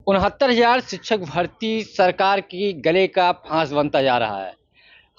69,000 शिक्षक भर्ती सरकार की गले का फांस बनता जा रहा है।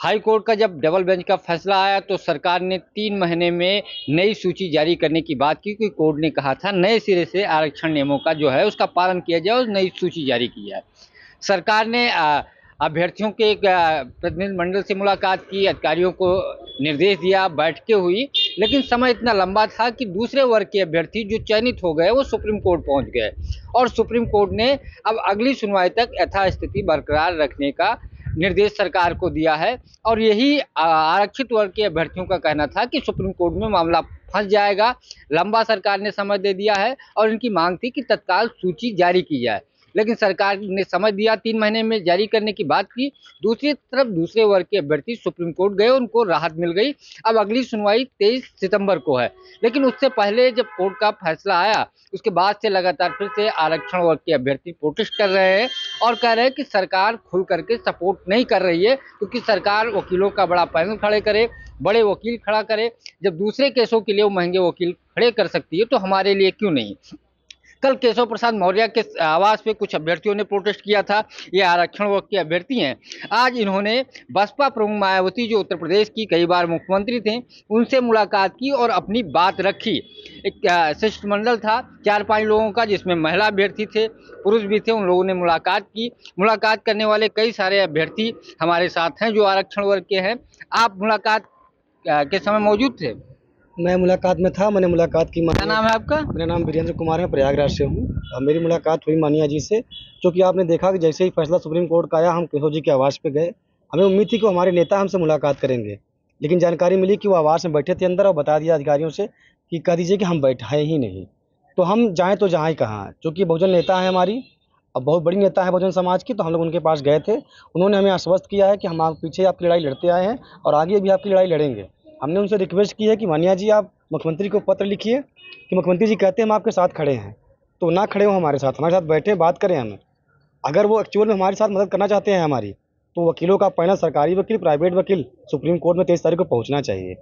हाई कोर्ट का जब डबल बेंच का फैसला आया तो सरकार ने 3 महीने में नई सूची जारी करने की बात की, क्योंकि कोर्ट ने कहा था नए सिरे से आरक्षण नियमों का जो है उसका पालन किया जाए और नई सूची जारी की जाए। सरकार ने अभ्यर्थियों के एक प्रतिनिधिमंडल से मुलाकात की, अधिकारियों को निर्देश दिया, बैठकें हुई, लेकिन समय इतना लंबा था कि दूसरे वर्ग के अभ्यर्थी जो चयनित हो गए वो सुप्रीम कोर्ट पहुंच गए और सुप्रीम कोर्ट ने अब अगली सुनवाई तक यथास्थिति बरकरार रखने का निर्देश सरकार को दिया है। और यही आरक्षित वर्ग के अभ्यर्थियों का कहना था कि सुप्रीम कोर्ट में मामला फंस जाएगा। लंबा सरकार ने समय दे दिया है और इनकी मांग थी कि तत्काल सूची जारी की जाए, लेकिन सरकार ने समय दिया, 3 महीने में जारी करने की बात की। दूसरी तरफ दूसरे वर्ग के अभ्यर्थी सुप्रीम कोर्ट गए, उनको राहत मिल गई। अब अगली सुनवाई 23 सितंबर को है, लेकिन उससे पहले जब कोर्ट का फैसला आया उसके बाद से लगातार फिर से आरक्षण वर्ग के अभ्यर्थी प्रोटेस्ट कर रहे हैं और कह रहे हैं कि सरकार खुल करके सपोर्ट नहीं कर रही है, क्योंकि सरकार वकीलों का बड़ा पैनल खड़े करे, बड़े वकील खड़ा करे। जब दूसरे केसों के लिए वो महंगे वकील खड़े कर सकती है तो हमारे लिए क्यों नहीं। कल केशव प्रसाद मौर्य के आवास पे कुछ अभ्यर्थियों ने प्रोटेस्ट किया था। ये आरक्षण वर्ग के अभ्यर्थी हैं। आज इन्होंने बसपा प्रमुख मायावती, जो उत्तर प्रदेश की कई बार मुख्यमंत्री थे, उनसे मुलाकात की और अपनी बात रखी। एक शिष्टमंडल था 4-5 लोगों का, जिसमें महिला अभ्यर्थी थे, पुरुष भी थे। उन लोगों ने मुलाकात की। मुलाकात करने वाले कई सारे अभ्यर्थी हमारे साथ हैं जो आरक्षण वर्ग के हैं। आप मुलाकात के समय मौजूद थे? मैं मुलाकात में था, मैंने मुलाकात की। क्या नाम है आपका? मेरा नाम वीरेंद्र कुमार है, प्रयागराज से हूँ। मेरी मुलाकात हुई मानिया जी से, क्योंकि आपने देखा कि जैसे ही फैसला सुप्रीम कोर्ट का आया, हम केशव जी के आवास पे गए। हमें उम्मीद थी कि हमारे नेता हमसे मुलाकात करेंगे, लेकिन जानकारी मिली कि वो आवास में बैठे थे अंदर और बता दिया अधिकारियों से कि कह दीजिए कि हम बैठाए ही नहीं। तो हम जाएँ तो जाएँ कहाँ, चूँकि बहुजन नेता है हमारी, अब बहुत बड़ी नेता है बहुजन समाज की, तो हम लोग उनके पास गए थे। उन्होंने हमें आश्वस्त किया है कि हम आप पीछे आपकी लड़ाई लड़ते आए हैं और आगे भी आपकी लड़ाई लड़ेंगे। हमने उनसे रिक्वेस्ट की है कि मानिया जी आप मुख्यमंत्री को पत्र लिखिए कि मुख्यमंत्री जी कहते हैं हम आपके साथ खड़े हैं, तो ना खड़े हो हमारे साथ बैठे बात करें हमें। अगर वो एक्चुअल में हमारे साथ मदद करना चाहते हैं हमारी, तो वकीलों का पैनल, सरकारी वकील, प्राइवेट वकील, सुप्रीम कोर्ट में 23 तारीख को पहुंचना चाहिए।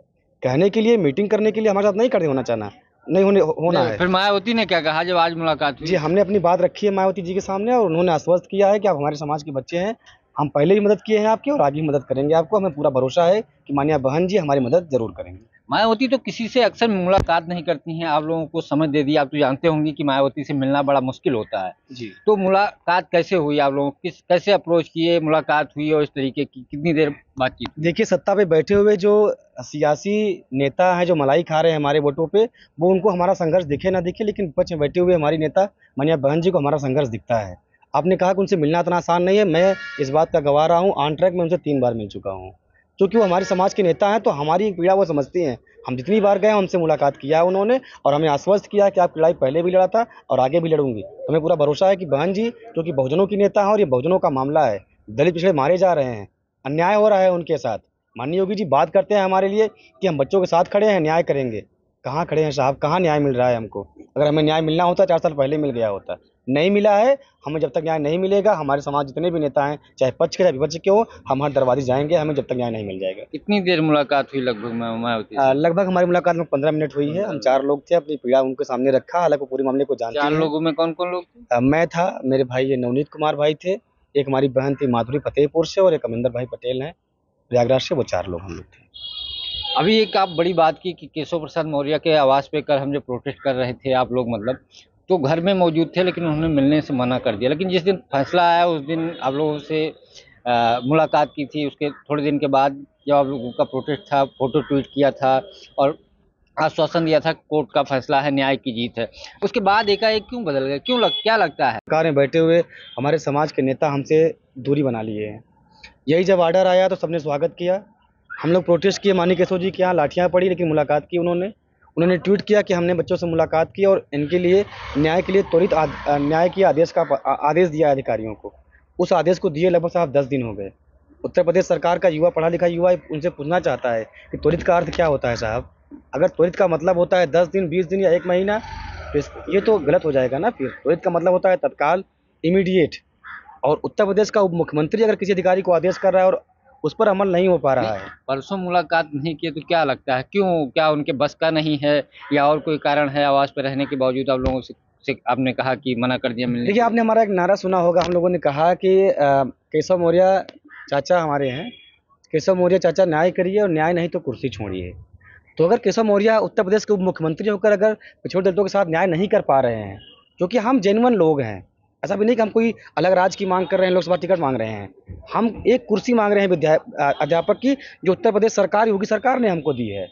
कहने के लिए, मीटिंग करने के लिए हमारे साथ नहीं खड़े होना चाहना, नहीं होना है। फिर मायावती ने क्या कहा जब आज मुलाकात हुई? जी, हमने अपनी बात रखी है मायावती जी के सामने और उन्होंने आश्वस्त किया है कि आप हमारे समाज के बच्चे हैं, हम पहले भी मदद किए हैं आपकी और आगे भी मदद करेंगे आपको। हमें पूरा भरोसा है कि माननीय बहन जी हमारी मदद जरूर करेंगे। मायावती तो किसी से अक्सर मुलाकात नहीं करती हैं। आप लोगों को समय दे दिया, आप तो जानते होंगे कि मायावती से मिलना बड़ा मुश्किल होता है। जी, तो मुलाकात कैसे हुई? आप लोगों कैसे अप्रोच किए, मुलाकात हुई और इस तरीके की कितनी देर बातचीत हुई? देखिए, सत्ता पे बैठे हुए जो सियासी नेता हैं, जो मलाई खा रहे हैं हमारे वोटों पे, वो उनको हमारा संघर्ष दिखे ना दिखे, लेकिन विपक्ष में बैठे हुए हमारी नेता माननीय बहन जी को हमारा संघर्ष दिखता है। आपने कहा कि उनसे मिलना इतना आसान नहीं है, मैं इस बात का गवाह रहा हूँ। ऑन ट्रैक मैं उनसे 3 बार मिल चुका हूँ। क्योंकि वो हमारे समाज के नेता हैं, तो हमारी पीड़ा वो समझती हैं। हम जितनी बार गए हमसे मुलाकात किया है उन्होंने और हमें आश्वस्त किया है कि आपकी लड़ाई पहले भी लड़ा था और आगे भी लड़ूंगी। हमें पूरा भरोसा है कि बहन जी, क्योंकि बहुजनों की नेता हैं और ये बहुजनों का मामला है, दलित पिछड़े मारे जा रहे हैं, अन्याय हो रहा है उनके साथ। माननीय योगी जी बात करते हैं हमारे लिए कि हम बच्चों के साथ खड़े हैं, न्याय करेंगे। कहाँ खड़े हैं साहब, कहाँ न्याय मिल रहा है हमको? अगर हमें न्याय मिलना होता 4 साल पहले मिल गया होता। नहीं मिला है। हमें जब तक न्याय नहीं मिलेगा, हमारे समाज जितने भी नेता हैं, चाहे पक्ष के चाहे विपक्ष के हो, हम हर दरवाजे जाएंगे, हमें जब तक न्याय नहीं मिल जाएगा। कितनी देर मुलाकात हुई लगभग मायावती से? लगभग हमारी मुलाकात में 15 मिनट हुई है। हम 4 लोग थे, अपनी पीड़ा उनके सामने रखा, हालांकि वो पूरे मामले को जानती 4 हैं। लोगों में कौन कौन लोग थे? मैं था, मेरे भाई ये नवनीत कुमार भाई थे, एक हमारी बहन थी माधुरी फतेहपुर से और एक अमिंदर भाई पटेल हैं प्रयागराज से। वो 4 लोग हम लोग थे। अभी एक आप बड़ी बात की कि केशव प्रसाद मौर्य के आवास पे कल हम जो प्रोटेस्ट कर रहे थे आप लोग, मतलब तो घर में मौजूद थे, लेकिन उन्होंने मिलने से मना कर दिया। लेकिन जिस दिन फैसला आया उस दिन आप लोगों से मुलाकात की थी। उसके थोड़े दिन के बाद जब आप लोगों का प्रोटेस्ट था, फोटो ट्वीट किया था और आश्वासन दिया था कोर्ट का फैसला है, न्याय की जीत है। उसके बाद एकाएक क्यों बदल गए? क्या लगता है? सरकार में बैठे हुए हमारे समाज के नेता हमसे दूरी बना लिए हैं। यही जब ऑर्डर आया तो सबने स्वागत किया। हम लोग प्रोटेस्ट किए, माननीय केशव जी के यहाँ लाठियाँ पड़ी, लेकिन मुलाकात की उन्होंने ट्वीट किया कि हमने बच्चों से मुलाकात की और इनके लिए न्याय के लिए त्वरित न्याय के आदेश का आदेश दिया अधिकारियों को। उस आदेश को दिए लगभग साहब 10 दिन हो गए। उत्तर प्रदेश सरकार का युवा, पढ़ा लिखा युवा उनसे पूछना चाहता है कि त्वरित का अर्थ क्या होता है साहब? अगर त्वरित का मतलब होता है 10 दिन, 20 दिन या 1 महीना, तो ये तो गलत हो जाएगा ना। फिर त्वरित का मतलब होता है तत्काल, इमीडिएट। और उत्तर प्रदेश का उप मुख्यमंत्री अगर किसी अधिकारी को आदेश कर रहा है और उस पर अमल नहीं हो पा रहा है। परसों मुलाकात नहीं की तो क्या लगता है क्यों? क्या उनके बस का नहीं है या और कोई कारण है आवास पे रहने के बावजूद आप लोगों से से आपने कहा कि मना कर दिया मिलने देखिए, से? आपने हमारा एक नारा सुना होगा, हम लोगों ने कहा कि केशव मौर्य चाचा हमारे हैं, केशव मौर्य चाचा न्याय करिए और न्याय नहीं तो कुर्सी छोड़िए। तो अगर केशव मौर्य उत्तर प्रदेश के उप मुख्यमंत्री होकर अगर पिछड़े दलितों के साथ न्याय नहीं कर पा रहे हैं, क्योंकि हम जेन्युइन लोग हैं, ऐसा भी नहीं कि हम कोई अलग राज्य की मांग कर रहे हैं, लोकसभा टिकट मांग रहे हैं। हम एक कुर्सी मांग रहे हैं अध्यापक की, जो उत्तर प्रदेश सरकार, योगी सरकार ने हमको दी है।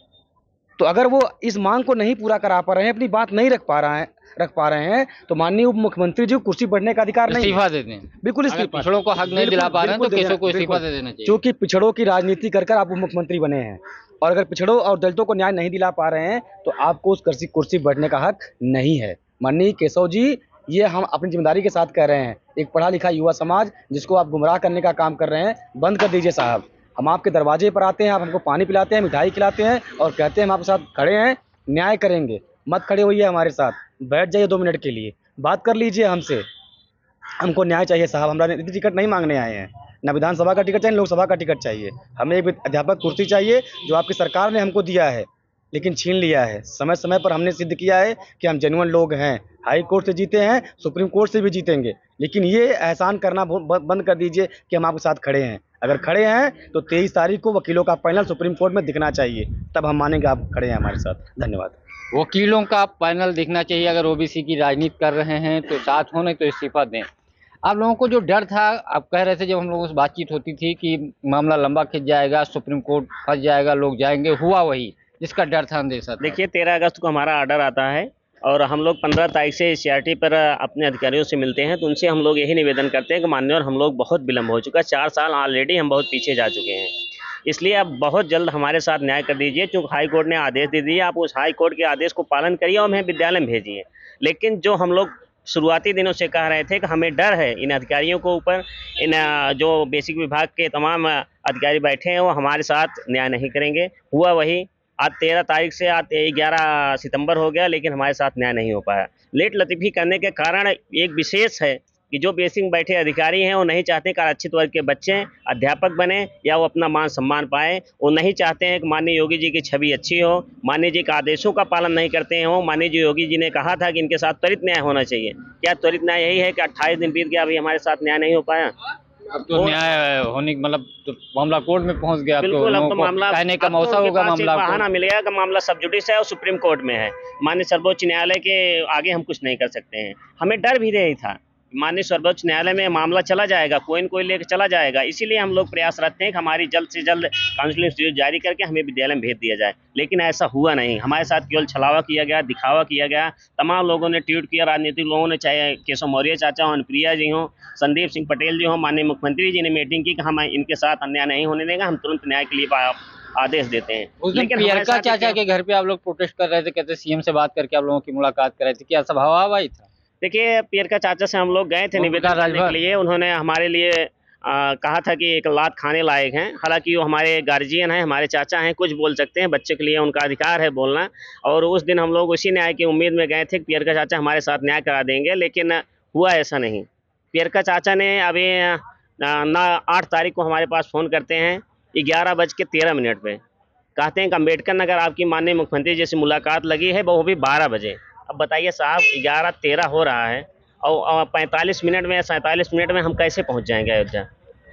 तो अगर वो इस मांग को नहीं पूरा करा पा रहे हैं, अपनी बात नहीं रख पा रहे हैं, तो माननीय उप मुख्यमंत्री जी को कुर्सी बढ़ने का अधिकार नहीं है। इस्तीफा दे दें। बिल्कुल अगर इस्तीफा। पिछड़ों को हक नहीं दिला पा रहे हैं तो केशव को इस्तीफा दे देना चाहिए। क्योंकि पिछड़ों की राजनीति कर आप उप मुख्यमंत्री बने हैं, और अगर पिछड़ों और दलितों को न्याय नहीं दिला पा रहे हैं, तो आपको उस कुर्सी बढ़ने का हक नहीं है। माननीय केशव जी, ये हम अपनी जिम्मेदारी के साथ कह रहे हैं। एक पढ़ा लिखा युवा समाज जिसको आप गुमराह करने का काम कर रहे हैं, बंद कर दीजिए साहब। हम आपके दरवाजे पर आते हैं, आप हमको पानी पिलाते हैं, मिठाई खिलाते हैं और कहते हैं हम आपके साथ खड़े हैं, न्याय करेंगे। मत खड़े होइए हमारे साथ, बैठ जाइए 2 मिनट के लिए, बात कर लीजिए हमसे। हमको न्याय चाहिए साहब, हम राजनीतिक टिकट नहीं मांगने आए हैं, ना विधानसभा का टिकट चाहिए, ना लोकसभा का टिकट चाहिए। हमें एक अध्यापक कुर्सी चाहिए, जो आपकी सरकार ने हमको दिया है, लेकिन छीन लिया है। समय समय पर हमने सिद्ध किया है कि हम जेन्युइन लोग हैं, हाई कोर्ट से जीते हैं, सुप्रीम कोर्ट से भी जीतेंगे, लेकिन ये एहसान करना बंद कर दीजिए कि हम आपके साथ खड़े हैं। अगर खड़े हैं तो 23 तारीख को वकीलों का पैनल सुप्रीम कोर्ट में दिखना चाहिए, तब हम मानेंगे आप खड़े हैं हमारे साथ। धन्यवाद। वकीलों का पैनल दिखना चाहिए। अगर ओबीसी की राजनीति कर रहे हैं तो साथ हो, नहीं तो इस्तीफा दें। आप लोगों को जो डर था, आप कह रहे थे जब हम लोगों से बातचीत होती थी कि मामला लंबा खिंच जाएगा, सुप्रीम कोर्ट फंस जाएगा, लोग जाएंगे, हुआ वही जिसका डर था, अंदेशा था। देखिए 13 अगस्त को हमारा ऑर्डर आता है और हम लोग 15 तारीख से सीआरटी पर अपने अधिकारियों से मिलते हैं, तो उनसे हम लोग यही निवेदन करते हैं कि माननीय, हम लोग बहुत विलम्ब हो चुका है, 4 साल ऑलरेडी हम बहुत पीछे जा चुके हैं, इसलिए आप बहुत जल्द हमारे साथ न्याय कर दीजिए। क्योंकि हाई कोर्ट ने आदेश दे दिए, आप उस हाई कोर्ट के आदेश को पालन करिए और हमें विद्यालय में भेजिए। लेकिन जो हम लोग शुरुआती दिनों से कह रहे थे कि हमें डर है इन अधिकारियों को ऊपर, इन जो बेसिक विभाग के तमाम अधिकारी बैठे हैं वो हमारे साथ न्याय नहीं करेंगे। हुआ वही, आज 13 तारीख से आज 11 सितंबर हो गया, लेकिन हमारे साथ न्याय नहीं हो पाया। लेट लतीफ़ी करने के कारण एक विशेष है कि जो बेसिक बैठे अधिकारी हैं वो नहीं चाहते कि आरक्षित वर्ग के बच्चे अध्यापक बने या वो अपना मान सम्मान पाएँ। वो नहीं चाहते हैं कि माननीय योगी जी की छवि अच्छी हो, माननीय जी के आदेशों का पालन नहीं करते हैं। माननीय जी योगी जी ने कहा था कि इनके साथ त्वरित न्याय होना चाहिए। क्या त्वरित न्याय यही है कि 28 दिन बीत गया, अभी हमारे साथ न्याय नहीं हो पाया? अब तो न्याय होने मतलब तो मामला कोर्ट में पहुंच गया, बिल्कुल, अब तो मामला कहने का अब तो मौका उनके होगा पास एक मामला बहाना मिलेगा कि मामला सब जुडिस है और सुप्रीम कोर्ट में है। माननीय सर्वोच्च न्यायालय के आगे हम कुछ नहीं कर सकते हैं। हमें डर भी नहीं था, माननीय सर्वोच्च न्यायालय में मामला चला जाएगा, कोई न कोई लेकर चला जाएगा। इसीलिए हम लोग प्रयासरत हैं कि हमारी जल्द से जल्द काउंसलिंग इंस्टीट्यूट जारी करके हमें विद्यालय में भेज दिया जाए, लेकिन ऐसा हुआ नहीं। हमारे साथ केवल छलावा किया गया, दिखावा किया गया। तमाम लोगों ने ट्वीट किया, राजनीतिक लोगों ने, चाहे केशव मौर्य चाचा हों, अनुप्रिया जी हों, संदीप सिंह पटेल जी हों, माननीय मुख्यमंत्री जी ने मीटिंग की कि हम इनके साथ अन्याय नहीं होने देंगे, हम तुरंत न्याय के लिए आदेश देते हैं। उस दिन लेकिन हमारे प्रियंका साथ चाचा के घर पे आप लोग प्रोटेस्ट कर रहे थे, कहते सीएम से बात करके आप लोगों की मुलाकात कर रहे थे, क्या सब हवा हवाई था? देखिए प्रियंका चाचा से हम लोग गए थे वो निवेदन प्रकाश करने के राजभर। लिए। उन्होंने हमारे लिए कहा था कि एक लात खाने लायक हैं। हालांकि वो हमारे गार्जियन हैं, हमारे चाचा हैं, कुछ बोल सकते हैं, बच्चे के लिए उनका अधिकार है बोलना। और उस दिन हम लोग उसी न्याय की उम्मीद में गए थे कि प्रियंका चाचा हमारे साथ न्याय करा देंगे, लेकिन हुआ ऐसा नहीं। प्रियंका चाचा ने अभी ना 8 तारीख को हमारे पास फ़ोन करते हैं 11:13 पे, कहते हैं कि अम्बेडकर नगर आपकी माननीय मुख्यमंत्री जी से मुलाकात लगी है, वो भी 12 बजे। अब बताइए साहब, 11:13 हो रहा है और 45 मिनट में या 47 मिनट में हम कैसे पहुंच जाएंगे अयोध्या,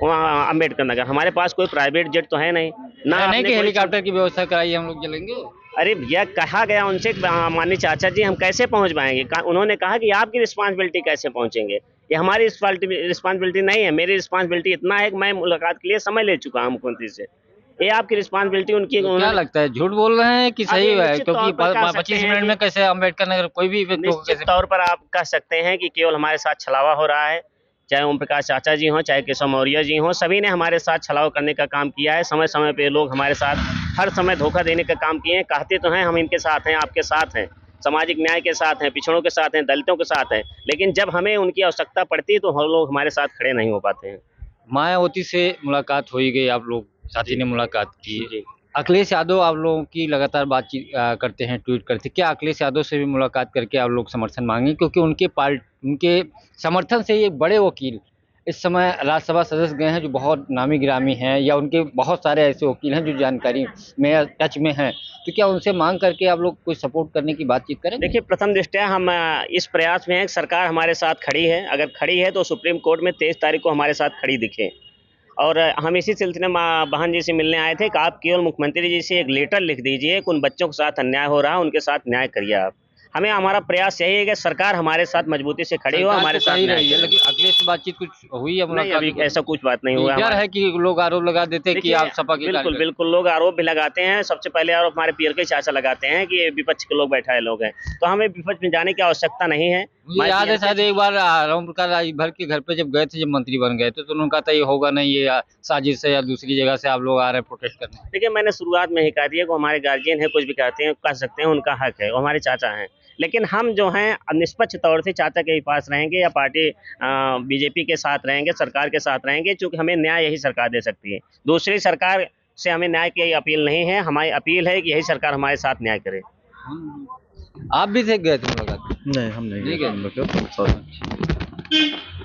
वहाँ अम्बेडकर नगर? हमारे पास कोई प्राइवेट जेट तो है नहीं ना, नहीं आपने कि कोई- हेलीकॉप्टर की व्यवस्था कराइए, हम लोग चलेंगे। अरे भैया, कहा गया उनसे माननीय चाचा जी हम कैसे पहुंच पाएंगे? उन्होंने कहा कि आपकी रिस्पांसिबिलिटी कैसे पहुंचेंगे, ये हमारी रिस्पांसिबिलिटी नहीं है। मेरी रिस्पांसिबिलिटी इतना है कि मैं मुलाकात के लिए समय ले चुका हूँ मुख्यमंत्री से। ये आपकी रिस्पांसिबिलिटी उनकी। तो क्या लगता है, झूठ बोल रहे हैं कि सही अभी है? निश्चित तौर क्योंकि पर कह सकते 25 हैं मिनट कि- में कैसे अम्बेडकर नगर कोई भी व्यक्ति को निश्चित कैसे? तौर पर आप कह सकते हैं कि केवल हमारे साथ छलावा हो रहा है। चाहे ओम प्रकाश चाचा जी हों, चाहे केशव मौर्य जी हों, सभी ने हमारे साथ छलावा करने का काम किया है। समय समय पे लोग हमारे साथ हर समय धोखा देने का काम किए हैं। कहते तो हैं हम इनके साथ हैं, आपके साथ हैं, सामाजिक न्याय के साथ हैं, पिछड़ों के साथ हैं, दलितों के साथ हैं, लेकिन जब हमें उनकी आवश्यकता पड़ती है तो हम लोग हमारे साथ खड़े नहीं हो पाते हैं। मायावती से मुलाकात हो ही गई, आप लोग साथी ने मुलाकात की। जी। अखिलेश यादव आप लोगों की लगातार बातचीत करते हैं, ट्वीट करते हैं, क्या अखिलेश यादव से भी मुलाकात करके आप लोग समर्थन मांगे? क्योंकि उनके समर्थन से ये बड़े वकील इस समय राज्यसभा सदस्य गए हैं जो बहुत नामी गिरामी हैं, या उनके बहुत सारे ऐसे वकील हैं जो जानकारी में टच में हैं, तो क्या उनसे मांग करके आप लोग कोई सपोर्ट करने की बातचीत करेंगे? देखिए, प्रथम दृष्टया हम इस प्रयास में हैं कि सरकार हमारे साथ खड़ी है। अगर खड़ी है तो सुप्रीम कोर्ट में 23 तारीख को हमारे साथ खड़ी दिखे। और हम इसी सिलसिले में बहन जी से मिलने आए थे कि आप केवल मुख्यमंत्री जी से एक लेटर लिख दीजिए कि उन बच्चों के साथ अन्याय हो रहा है, उनके साथ न्याय करिए आप। हमारा प्रयास यही है कि सरकार हमारे साथ मजबूती से खड़ी हो, सरकार हमारे तो साथ कह ही न्याय रही है, करे। लेकिन अखिलेश से बातचीत कुछ हुई है, नहीं, मुलाकात अभी हुई? ऐसा कुछ बात नहीं हुआ डर हमारा। है कि लोग आरोप लगा देते हैं कि देखिए, आप सपा के बिल्कुल कार्यकर्ता। बिल्कुल लोग आरोप भी लगाते हैं। सबसे पहले आरोप हमारे पीएल के चाचा लगाते हैं कि ये विपक्ष के लोग बैठाए लोग हैं, तो हमें विपक्ष में जाने की आवश्यकता नहीं है। मुझे याद है PL शायद एक बार राम प्रकाश राजभर के घर पे जब गए थे, जब मंत्री बन गए थे, तो उन्होंने कहा था ये होगा नहीं, ये साजिश है या दूसरी जगह से आप लोग आ रहे हैं प्रोटेस्ट करने। देखिए, मैंने शुरुआत में ही कहा दिया कि हमारे गार्जियन है, कुछ भी कहते हैं कह सकते हैं, उनका हक है, वो हमारे चाचा हैं। लेकिन हम जो हैं निष्पक्ष तौर से चाचा के ही पास रहेंगे या पार्टी बीजेपी के साथ रहेंगे, सरकार के साथ रहेंगे, क्योंकि हमें न्याय यही सरकार दे सकती है। दूसरी सरकार से हमें न्याय की अपील नहीं है, हमारी अपील है कि यही सरकार हमारे साथ न्याय करे। आप भी थे, गए थे मुलाकात? नहीं, हम नहीं ठीक गए है। हम लोग तो।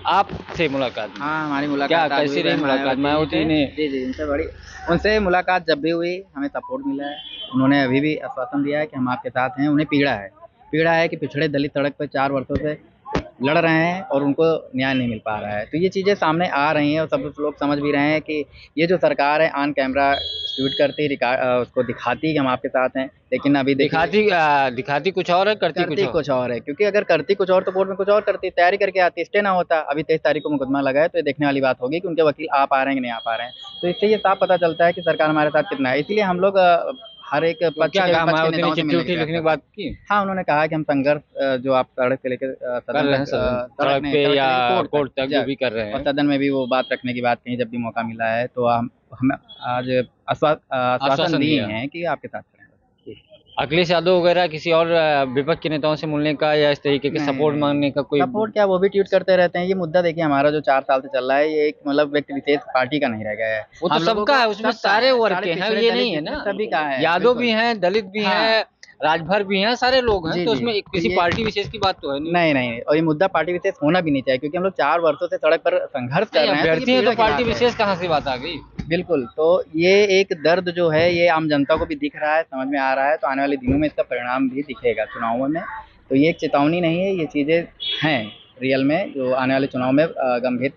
आपसे मुलाकात हुई? हाँ, हमारी मुलाकात क्या आज कैसी हुई रही है मुलाकात? मायावती ने जी, उनसे बड़ी उनसे मुलाकात जब भी हुई हमें सपोर्ट मिला है। उन्होंने अभी भी आश्वासन दिया है कि हम आपके साथ हैं। उन्हें पीड़ा है कि पिछड़े दलित सड़क पर 4 वर्षों से लड़ रहे हैं और उनको न्याय नहीं मिल पा रहा है। तो ये चीज़ें सामने आ रही हैं और सब लोग समझ भी रहे हैं कि ये जो सरकार है ऑन कैमरा ट्वीट करती उसको दिखाती कि हम आपके साथ हैं, लेकिन अभी देखिए दिखाती कुछ और है, करती करती कुछ कुछ और है। क्योंकि अगर करती कुछ और तो कोर्ट में कुछ और करती, तैयारी करके आती, स्टे ना होता। अभी 23 तारीख को मुकदमा लगा है, तो ये देखने वाली बात होगी कि उनके वकील आ पा रहे हैं कि नहीं आ पा रहे हैं। तो इससे ये साफ पता चलता है कि सरकार हमारे साथ कितना है। इसलिए हम लोग हर एक तो पक्ष क्या के कहा विपक्ष के मायावती ने? नेताओं से चिट्ठी मिलने उट्ठी की लिखने की बात बात की हाँ, उन्होंने कहा कि हम संघर्ष जो आप सड़क से लेकर कर रहे हैं, सड़क पे या कोर्ट तक जो भी कर रहे और हैं। सदन में भी वो बात रखने की बात कही जब भी मौका मिला है। तो हम आज आश्वासन दिए दिया। हैं कि आपके साथ रहेंगे। अखिलेश यादव वगैरह किसी और विपक्ष के नेताओं से मिलने का या इस तरीके के नहीं, सपोर्ट मांगने का कोई? सपोर्ट क्या, वो भी ट्वीट करते रहते हैं। ये मुद्दा देखिए हमारा जो 4 साल से चल रहा है, ये एक मतलब व्यक्ति विशेष पार्टी का नहीं रह गया है। वो तो हम लोगों सबका को है, उसमें सबका सारे है, वर्ग सारे के हैं, पिछड़े ये दलित नहीं है जितने ना। सभी का है, यादव बिल्कुल। भी हैं, दलित भी हाँ। हैं, राजभर भी हैं, सारे लोग हैं। जी, तो जी। उसमें तो किसी ये- पार्टी विशेष की बात तो है नहीं। नहीं, और ये मुद्दा पार्टी विशेष होना भी नहीं चाहिए, क्योंकि हम लोग 4 वर्षों से सड़क पर संघर्ष कर नहीं, रहे हैं। अभ्यर्थी ये है तो पीड़ा की पार्टी बात है। विशेष कहाँ से बात आ गई? बिल्कुल, तो ये एक दर्द जो है ये आम जनता को भी दिख रहा है, समझ में आ रहा है। तो आने वाले दिनों में इसका परिणाम भी दिखेगा चुनावों में। तो ये एक चेतावनी नहीं है, ये चीज़ें हैं रियल में जो आने वाले चुनाव में गंभीर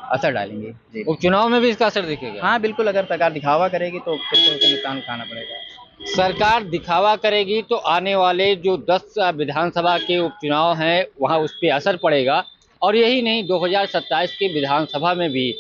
असर डालेंगी। जी। उपचुनाव में भी इसका असर दिखेगा? हाँ, बिल्कुल, अगर सरकार दिखावा करेगी तो फिर से उसे नुकसान उठाना पड़ेगा। सरकार दिखावा करेगी तो आने वाले जो 10 विधानसभा के उपचुनाव हैं वहाँ उस पर असर पड़ेगा, और यही नहीं 2027 के विधानसभा में भी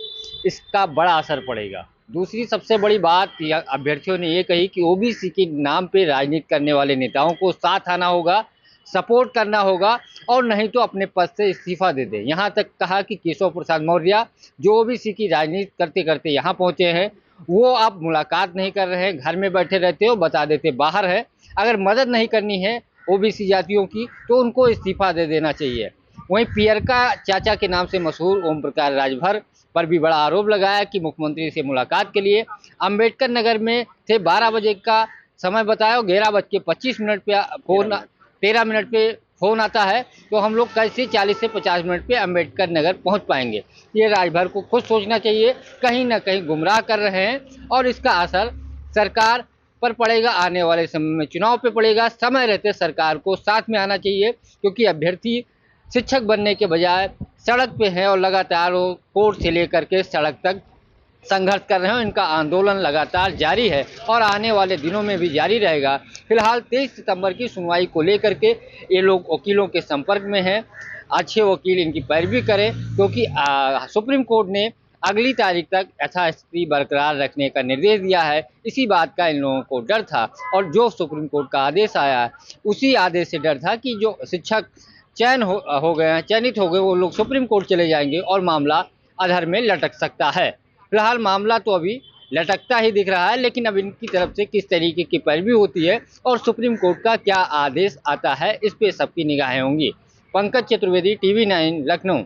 इसका बड़ा असर पड़ेगा। दूसरी सबसे बड़ी बात अभ्यर्थियों ने ये कही कि ओबीसी के नाम पे राजनीति करने वाले नेताओं को साथ आना होगा, सपोर्ट करना होगा, और नहीं तो अपने पद से इस्तीफा दे दें। यहाँ तक कहा कि केशव प्रसाद मौर्य जो ओबीसी की राजनीति करते करते यहाँ पहुँचे हैं, वो अब मुलाकात नहीं कर रहे हैं, घर में बैठे रहते हो, बता देते बाहर है। अगर मदद नहीं करनी है ओबीसी जातियों की तो उनको इस्तीफा दे देना चाहिए। वहीं पियरका चाचा के नाम से मशहूर ओम प्रकाश राजभर पर भी बड़ा आरोप लगाया कि मुख्यमंत्री से मुलाकात के लिए अम्बेडकर नगर में थे। 12 बजे का समय बताया, 11:25 पे फोन 13 मिनट पे फ़ोन आता है, तो हम लोग कैसे 40 से 50 मिनट पे अम्बेडकर नगर पहुंच पाएंगे? ये राजभर को खुद सोचना चाहिए। कहीं ना कहीं गुमराह कर रहे हैं और इसका असर सरकार पर पड़ेगा, आने वाले समय में चुनाव पे पड़ेगा। समय रहते सरकार को साथ में आना चाहिए, क्योंकि अभ्यर्थी शिक्षक बनने के बजाय सड़क पे हैं और लगातार वो कोर्ट से लेकर के सड़क तक संघर्ष कर रहे हैं। इनका आंदोलन लगातार जारी है और आने वाले दिनों में भी जारी रहेगा। फिलहाल 23 सितंबर की सुनवाई को लेकर के ये लोग वकीलों के संपर्क में हैं। अच्छे वकील इनकी पैरवी करें, क्योंकि सुप्रीम कोर्ट ने अगली तारीख तक यथास्थिति बरकरार रखने का निर्देश दिया है। इसी बात का इन लोगों को डर था, और जो सुप्रीम कोर्ट का आदेश आया है उसी आदेश से डर था कि जो शिक्षक चयनित हो गए वो लोग सुप्रीम कोर्ट चले जाएंगे और मामला अधर में लटक सकता है। फिलहाल मामला तो अभी लटकता ही दिख रहा है, लेकिन अब इनकी तरफ से किस तरीके की पैरवी होती है और सुप्रीम कोर्ट का क्या आदेश आता है, इस पे सबकी निगाहें होंगी। पंकज चतुर्वेदी, TV9 लखनऊ।